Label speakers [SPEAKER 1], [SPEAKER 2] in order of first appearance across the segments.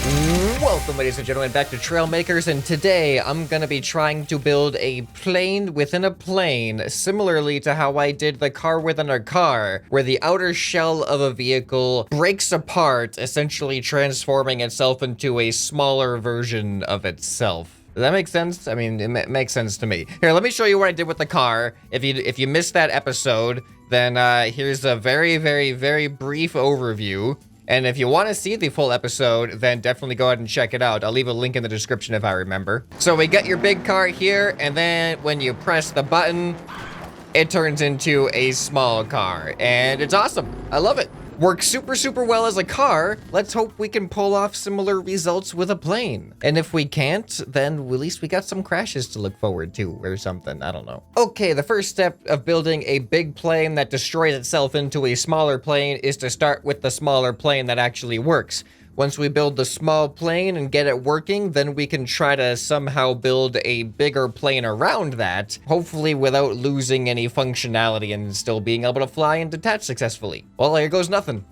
[SPEAKER 1] Welcome, ladies and gentlemen, back to Trailmakers, and today I'm gonna be trying to build a plane within a plane, similarly to how I did the car within a car, where the outer shell of a vehicle breaks apart, essentially transforming itself into a smaller version of itself. Does that make sense? I mean, it makes sense to me. Here, let me show you what I did with the car. If you missed that episode, then here's a very, very, very brief overview. And if you want to see the full episode, then definitely go ahead and check it out. I'll leave a link in the description if I remember. So we get your big car here, and then when you press the button, it turns into a small car. And it's awesome. I love it. Works super, super well as a car. Let's hope we can pull off similar results with a plane. And if we can't, then at least we got some crashes to look forward to or something. I don't know. Okay, the first step of building a big plane that destroys itself into a smaller plane is to start with the smaller plane that actually works. Once we build the small plane and get it working, then we can try to somehow build a bigger plane around that, hopefully without losing any functionality and still being able to fly and detach successfully. Well, here goes nothing.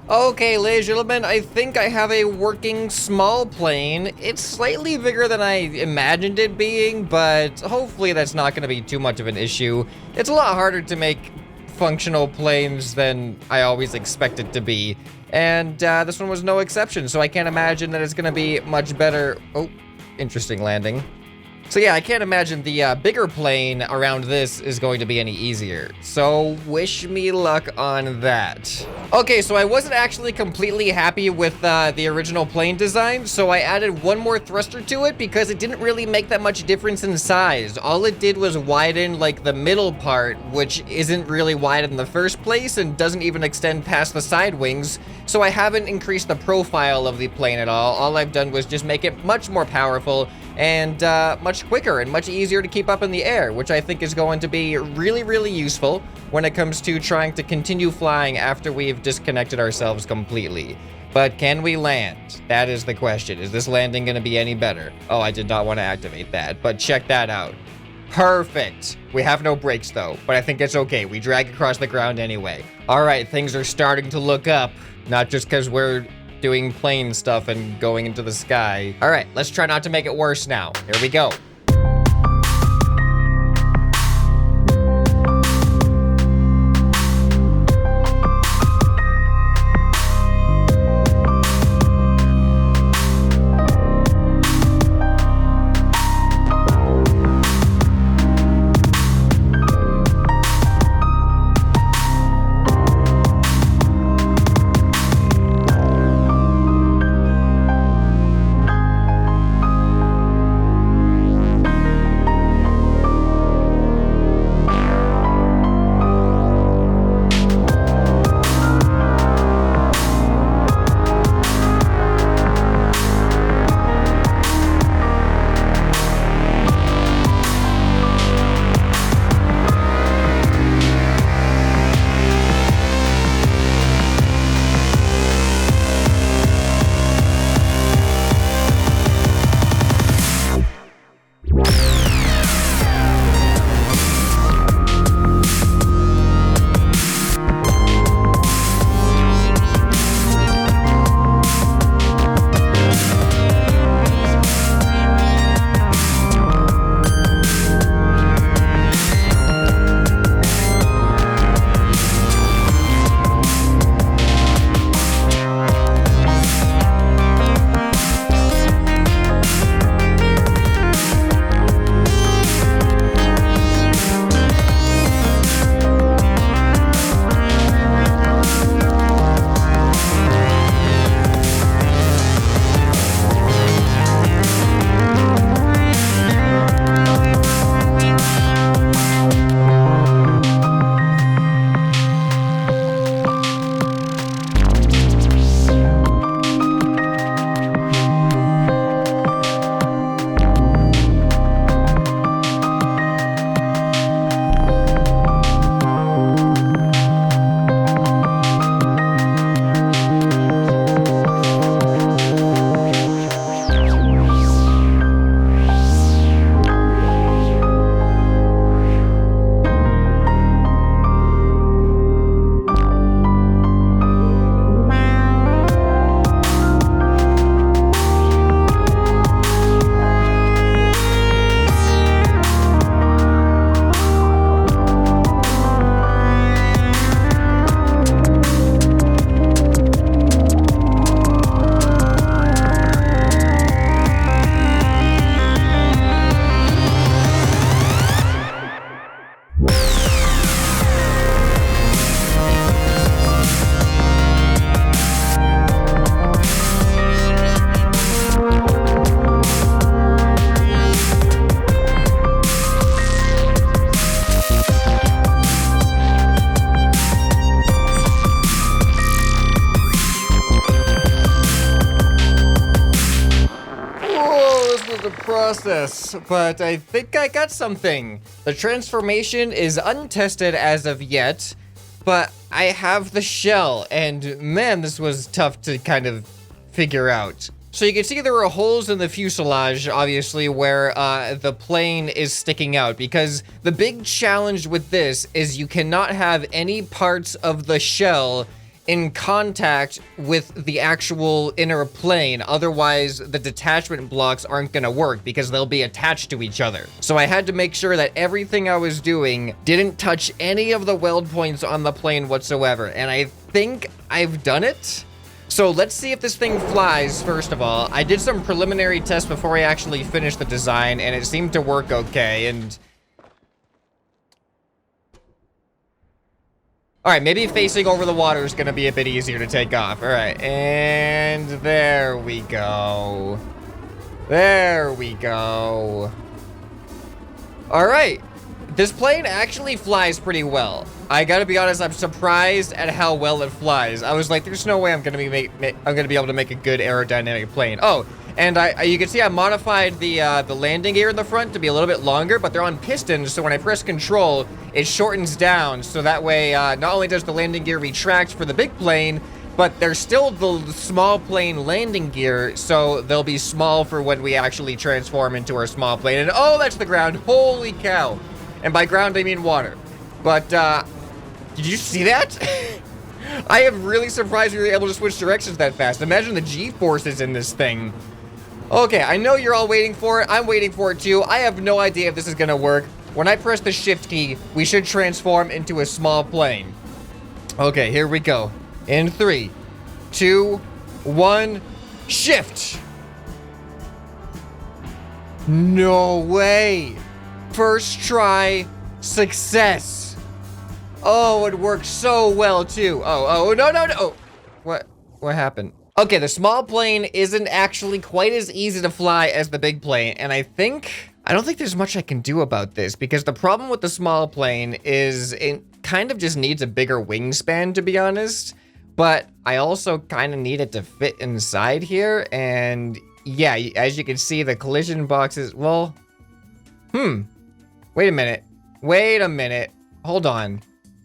[SPEAKER 1] Okay, ladies and gentlemen, I think I have a working small plane. It's slightly bigger than I imagined it being, but hopefully that's not going to be too much of an issue. It's a lot harder to make functional planes than I always expect it to be, and this one was no exception, so I can't imagine that it's going to be much better. Oh, interesting landing. So yeah, I can't imagine the bigger plane around this is going to be any easier. So wish me luck on that. Okay, so I wasn't actually completely happy with the original plane design, so I added one more thruster to it because it didn't really make that much difference in size. All it did was widen like the middle part, which isn't really wide in the first place and doesn't even extend past the side wings. So I haven't increased the profile of the plane at all. All I've done was just make it much more powerful and much quicker and much easier to keep up in the air, which I think is going to be really, really useful when it comes to trying to continue flying after we've disconnected ourselves completely. But can we land? That is the question. Is this landing going to be any better? Oh, I did not want to activate that, but check that out. Perfect. We have no brakes though, but I think it's okay. We drag across the ground anyway. All right, things are starting to look up, not just because we're doing plane stuff and going into the sky. All right, let's try not to make it worse now. Here we go. process, but I think I got something. The transformation is untested as of yet, but I have the shell, and man, this was tough to kind of figure out. So you can see there are holes in the fuselage, obviously, where the plane is sticking out, because the big challenge with this is you cannot have any parts of the shell in contact with the actual inner plane. Otherwise, the detachment blocks aren't gonna work because they'll be attached to each other. So I had to make sure that everything I was doing didn't touch any of the weld points on the plane whatsoever. And I think I've done it. So let's see if this thing flies, first of all. I did some preliminary tests before I actually finished the design, and it seemed to work okay, and... Alright, maybe facing over the water is gonna be a bit easier to take off. Alright, and there we go. There we go. Alright, this plane actually flies pretty well. I gotta be honest, I'm surprised at how well it flies. I was like, there's no way I'm gonna be able to make a good aerodynamic plane. Oh, and you can see I modified the landing gear in the front to be a little bit longer, but they're on pistons, so when I press control, it shortens down, so that way, not only does the landing gear retract for the big plane, but there's still the small plane landing gear, so they'll be small for when we actually transform into our small plane. And oh, that's the ground, holy cow. And by ground, I mean water. But, did you see that? I am really surprised we were able to switch directions that fast. Imagine the G-forces in this thing. Okay, I know you're all waiting for it. I'm waiting for it too. I have no idea if this is gonna work. When I press the shift key, we should transform into a small plane. Okay, here we go. In 3, 2, 1, shift! No way! First try, success! Oh, it worked so well too. Oh, no. Oh, what happened? Okay, the small plane isn't actually quite as easy to fly as the big plane, and I don't think there's much I can do about this, because the problem with the small plane is it kind of just needs a bigger wingspan, to be honest, but I also kind of need it to fit inside here, and yeah, as you can see, the collision boxes, well, wait a minute, hold on.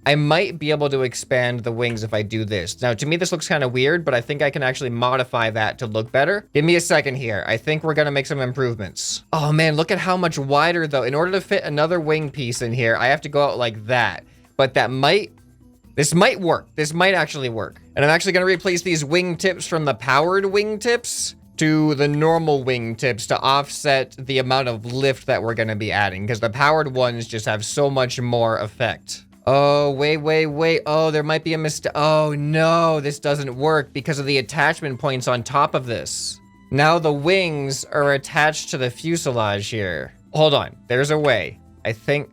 [SPEAKER 1] I might be able to expand the wings if I do this. Now, to me, this looks kind of weird, but I think I can actually modify that to look better. Give me a second here. I think we're gonna make some improvements. Oh man, look at how much wider though. In order to fit another wing piece in here, I have to go out like that. But this might work. This might actually work. And I'm actually gonna replace these wing tips from the powered wing tips to the normal wing tips to offset the amount of lift that we're gonna be adding, because the powered ones just have so much more effect. Oh, wait. Oh, there might be a mistake. Oh, no, this doesn't work because of the attachment points on top of this. Now the wings are attached to the fuselage here. Hold on, there's a way. I think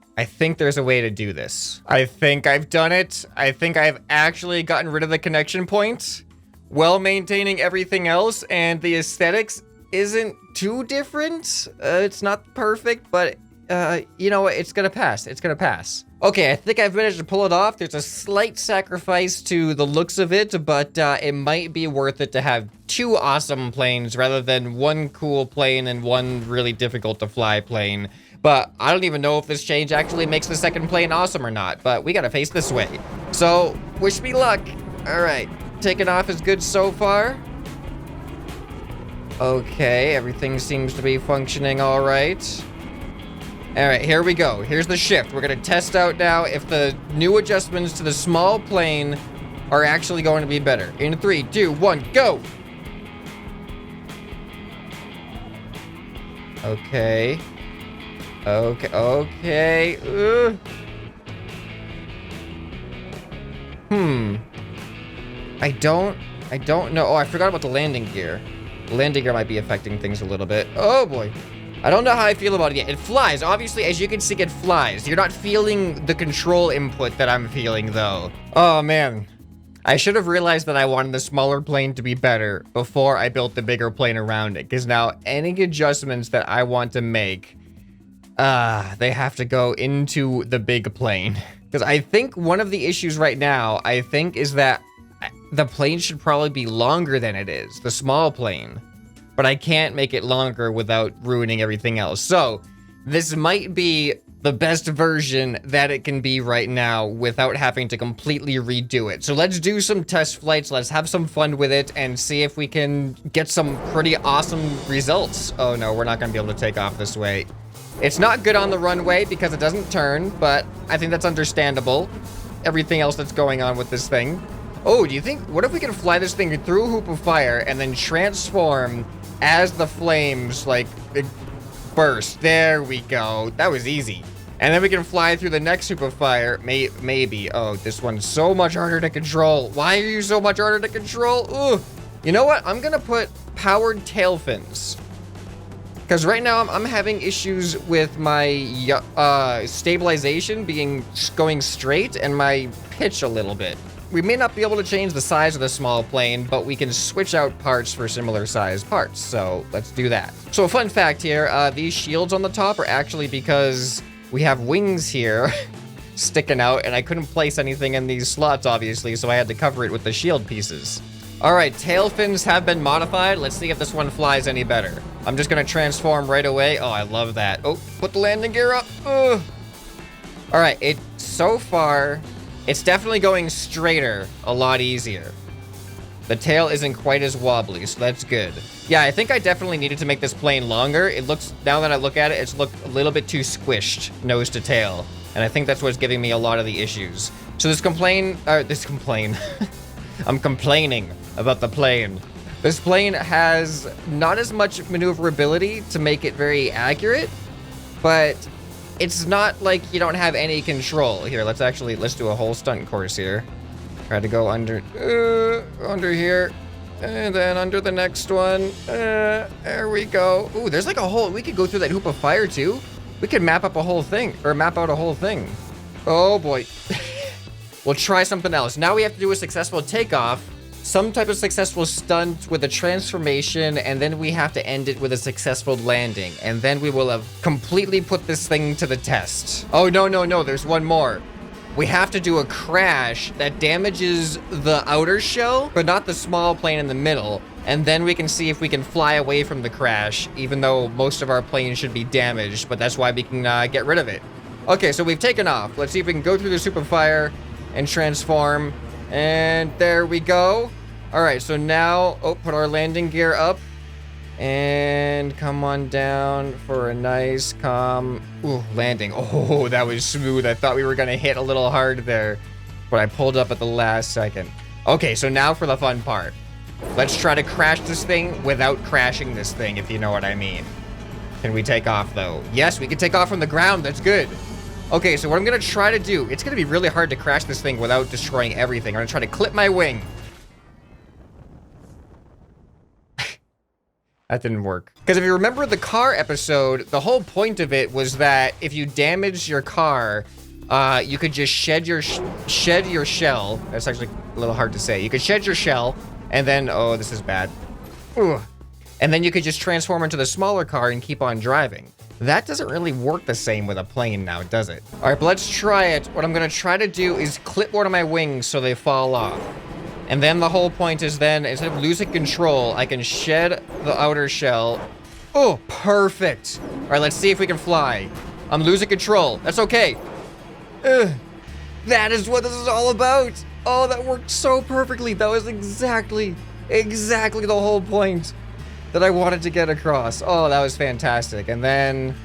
[SPEAKER 1] there's a way to do this. I think I've done it. I think I've actually gotten rid of the connection points while maintaining everything else, and the aesthetics isn't too different. It's not perfect, but you know what? It's gonna pass. It's gonna pass. Okay, I think I've managed to pull it off. There's a slight sacrifice to the looks of it, but it might be worth it to have 2 awesome planes rather than 1 cool plane and 1 really difficult to fly plane. But I don't even know if this change actually makes the second plane awesome or not, but we gotta face this way. So, wish me luck. All right, taking off is good so far. Okay, everything seems to be functioning all right. All right, here we go. Here's the shift. We're gonna test out now if the new adjustments to the small plane are actually going to be better. In 3, 2, 1, go! Okay. I don't know. Oh, I forgot about the landing gear. The landing gear might be affecting things a little bit. Oh boy. I don't know how I feel about it yet. It flies. Obviously, as you can see, it flies. You're not feeling the control input that I'm feeling, though. Oh, man. I should have realized that I wanted the smaller plane to be better before I built the bigger plane around it. Because now, any adjustments that I want to make, they have to go into the big plane. Because I think one of the issues right now, is that the plane should probably be longer than it is. The small plane. but I can't make it longer without ruining everything else. So this might be the best version that it can be right now without having to completely redo it. So let's do some test flights. Let's have some fun with it and see if we can get some pretty awesome results. Oh no, we're not gonna be able to take off this way. It's not good on the runway because it doesn't turn, but I think that's understandable. Everything else that's going on with this thing. Oh, do you think, what if we can fly this thing through a hoop of fire and then transform as the flames, like, burst? There we go. That was easy. And then we can fly through the next hoop of fire. Maybe. Oh, this one's so much harder to control. Why are you so much harder to control? Ooh. You know what? I'm gonna put powered tail fins. Because right now I'm having issues with my stabilization going straight and my pitch a little bit. We may not be able to change the size of the small plane, but we can switch out parts for similar sized parts. So let's do that. So a fun fact here, these shields on the top are actually because we have wings here sticking out and I couldn't place anything in these slots, obviously, so I had to cover it with the shield pieces. All right, tail fins have been modified. Let's see if this one flies any better. I'm just gonna transform right away. Oh, I love that. Oh, put the landing gear up. Ugh. All right, so far, it's definitely going straighter, a lot easier. The tail isn't quite as wobbly, so that's good. Yeah, I think I definitely needed to make this plane longer. It looks, now that I look at it, it's looked a little bit too squished, nose to tail. And I think that's what's giving me a lot of the issues. So I'm complaining about the plane. This plane has not as much maneuverability to make it very accurate, but it's not like you don't have any control. Here, let's do a whole stunt course here. Try to go under here, and then under the next one. There we go. Ooh, there's like a whole, we could go through that hoop of fire too. We could map up a whole thing, or map out a whole thing. Oh boy. We'll try something else. Now we have to do a successful takeoff, some type of successful stunt with a transformation, and then we have to end it with a successful landing. And then we will have completely put this thing to the test. Oh, no, there's one more. We have to do a crash that damages the outer shell, but not the small plane in the middle. And then we can see if we can fly away from the crash, even though most of our plane should be damaged, but that's why we can get rid of it. Okay, so we've taken off. Let's see if we can go through the super fire and transform. And there we go. All right, so now, put our landing gear up and come on down for a nice, calm, landing. Oh, that was smooth. I thought we were gonna hit a little hard there, but I pulled up at the last second. Okay, so now for the fun part. Let's try to crash this thing without crashing this thing, if you know what I mean. Can we take off though? Yes, we can take off from the ground. That's good. Okay, so what I'm gonna try to do, it's gonna be really hard to crash this thing without destroying everything. I'm gonna try to clip my wing. That didn't work. Because if you remember the car episode, the whole point of it was that if you damaged your car, you could just shed your shell. That's actually a little hard to say. You could shed your shell, and then, oh, this is bad. Ugh. And then you could just transform into the smaller car and keep on driving. That doesn't really work the same with a plane now, does it? All right, but let's try it. What I'm gonna try to do is clip one of my wings so they fall off. And then the whole point is then, instead of losing control, I can shed the outer shell. Oh, perfect. All right, let's see if we can fly. I'm losing control. That's okay. That is what this is all about. Oh, that worked so perfectly. That was exactly the whole point that I wanted to get across. Oh, that was fantastic. And then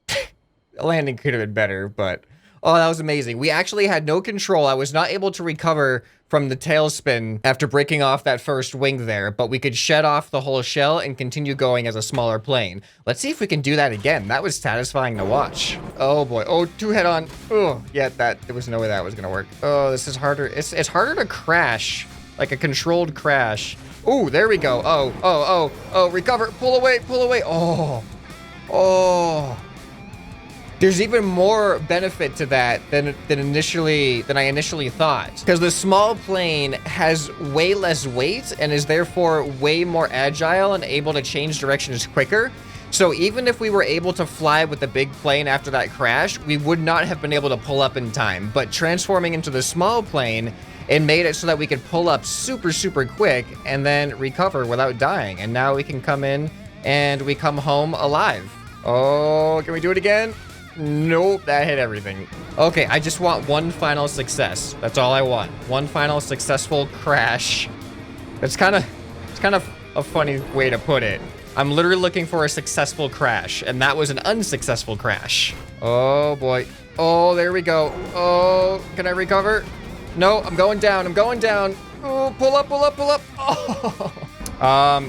[SPEAKER 1] the landing could have been better, but oh, that was amazing. We actually had no control. I was not able to recover from the tailspin after breaking off that first wing there, but we could shed off the whole shell and continue going as a smaller plane. Let's see if we can do that again. That was satisfying to watch. Oh boy. Oh, two head on. Oh, yeah, there was no way that was gonna work. Oh, this is harder. It's harder to crash, like a controlled crash. Oh, there we go. Oh, recover. Pull away. Oh. There's even more benefit to that than I initially thought. Because the small plane has way less weight and is therefore way more agile and able to change directions quicker. So even if we were able to fly with the big plane after that crash, we would not have been able to pull up in time. But transforming into the small plane It made it so that we could pull up super, super quick and then recover without dying. And now we can come in and we come home alive. Oh, can we do it again? Nope, that hit everything. Okay, I just want one final success. That's all I want. One final successful crash. It's kind of a funny way to put it. I'm literally looking for a successful crash, and that was an unsuccessful crash. Oh boy. Oh, there we go. Oh, can I recover? No, I'm going down. I'm going down. Oh, pull up, pull up, pull up. Oh.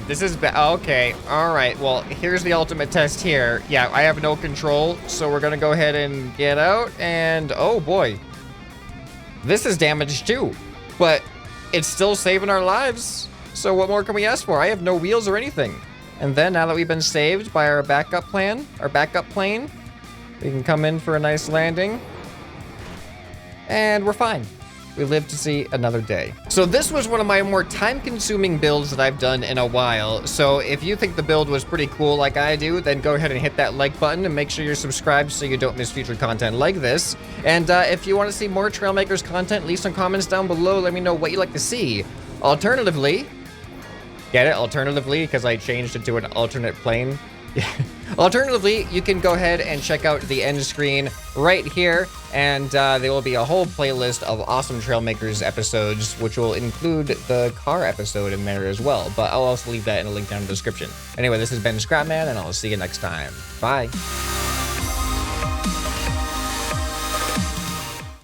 [SPEAKER 1] This is okay. All right. Well, here's the ultimate test here. Yeah, I have no control, so we're gonna go ahead and get out. And oh boy, this is damaged too, but it's still saving our lives. So what more can we ask for? I have no wheels or anything. And then now that we've been saved by our backup plane, we can come in for a nice landing. And we're fine. We live to see another day. So this was one of my more time-consuming builds that I've done in a while. So if you think the build was pretty cool like I do, then go ahead and hit that like button and make sure you're subscribed so you don't miss future content like this. And if you want to see more Trailmakers content, leave some comments down below. Let me know what you'd like to see. Alternatively, get it? Alternatively, because I changed it to an alternate plane. Alternatively, you can go ahead and check out the end screen right here, and there will be a whole playlist of awesome Trailmakers episodes, which will include the car episode in there as well, but I'll also leave that in a link down in the description. Anyway, this has been ScrapMan, and I'll see you next time. Bye.